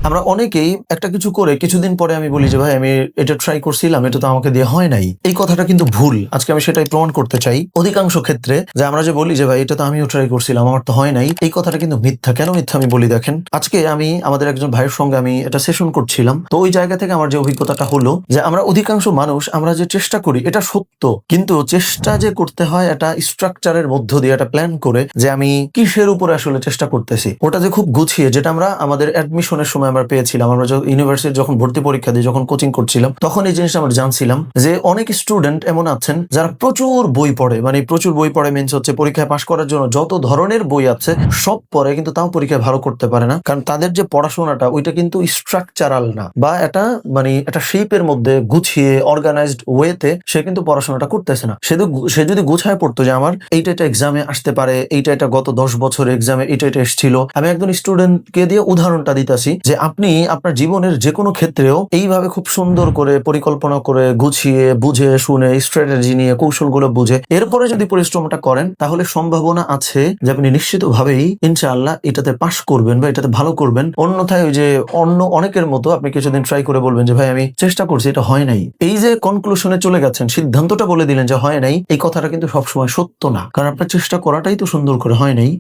আমরা অনেকেই একটা কিছু করে কিছুদিন পরে আমি বলি যে ভাই আমি এটা ট্রাই করছিলাম, এটা তো আমাকে দিয়ে হয় নাই। এই কথাটা কিন্তু ভুল। আজকে আমি সেটাই প্রমাণ করতে চাই। অধিকাংশ ক্ষেত্রে যে আমরা যে বলি যে ভাই এটা তো আমিও ট্রাই করছিলাম, আমার তো হয় নাই, এই কথাটা কিন্তু মিথ্যা। কেন মিথ্যা আমি বলি দেখেন। আজকে আমি আমাদের একজন ভাইয়ের সঙ্গে আমি এটা সেশন করছিলাম, তো ওই জায়গা থেকে আমার যে অভিজ্ঞতাটা হলো যে আমরা অধিকাংশ মানুষ আমরা যে চেষ্টা করি এটা সত্য, কিন্তু চেষ্টা যে করতে হয় এটা স্ট্রাকচারের মধ্য দিয়ে, একটা প্ল্যান করে যে আমি কিসের উপরে আসলে চেষ্টা করতেছি, ওটা যে খুব গুছিয়ে, যেটা আমরা আমাদের অ্যাডমিশনের সময় আমরা পেয়েছিলাম। আমরা ইউনিভার্সিটি যখন ভর্তি পরীক্ষা দিয়ে যখন কোচিং করছিলাম তখন এই জিনিসটা আমরা জানছিলাম যে অনেক স্টুডেন্ট এমন আছেন যারা প্রচুর বই পড়ে, মানে প্রচুর বই পড়ে মিনস হচ্ছে পরীক্ষায় পাশ করার জন্য যত ধরনের বই আছে সব পড়ে, কিন্তু তাও পরীক্ষায় ভালো করতে পারে না, কারণ তাদের যে পড়াশোনাটা ওইটা কিন্তু স্ট্রাকচারাল না, বা এটা মানে একটা শেপের মধ্যে গুছিয়ে অর্গানাইজড ওয়েতে সে কিন্তু পড়াশোনাটা করতেছে না। সে যদি গুছায় পড়তো যে আমার এইটা এটা এক্সামে আসতে পারে, এইটা এটা গত 10 বছরের এক্সামে এটা এটা এসেছিল। আমি একজন স্টুডেন্টকে দিয়ে উদাহরণটা দিতেছি যে আপনি আপনার জীবনের যে কোনো ক্ষেত্রেও এইভাবে খুব সুন্দর করে পরিকল্পনা করে গুছিয়ে বুঝে শুনে স্ট্র্যাটেজি নিয়ে কৌশলগুলো বুঝে এরপরে যদি পরিশ্রমটা করেন তাহলে সম্ভাবনা আছে যে আপনি নিশ্চিতভাবেই ইনশাআল্লাহ এটাতে পাশ করবেন বা এটাতে ভালো করবেন। অন্যথায় ওই যে অন্য অনেকের মতো আপনি কিছুদিন ট্রাই করে বলবেন যে ভাই আমি চেষ্টা করছি, এটা হয় নাই, এই যে কনক্লুশনে চলে গেছেন, সিদ্ধান্তটা বলে দিলেন যে হয় নাই, এই কথাটা কিন্তু সবসময় সত্য না, কারণ আপনার চেষ্টা করাটাই তো সুন্দর করে হয় নাই।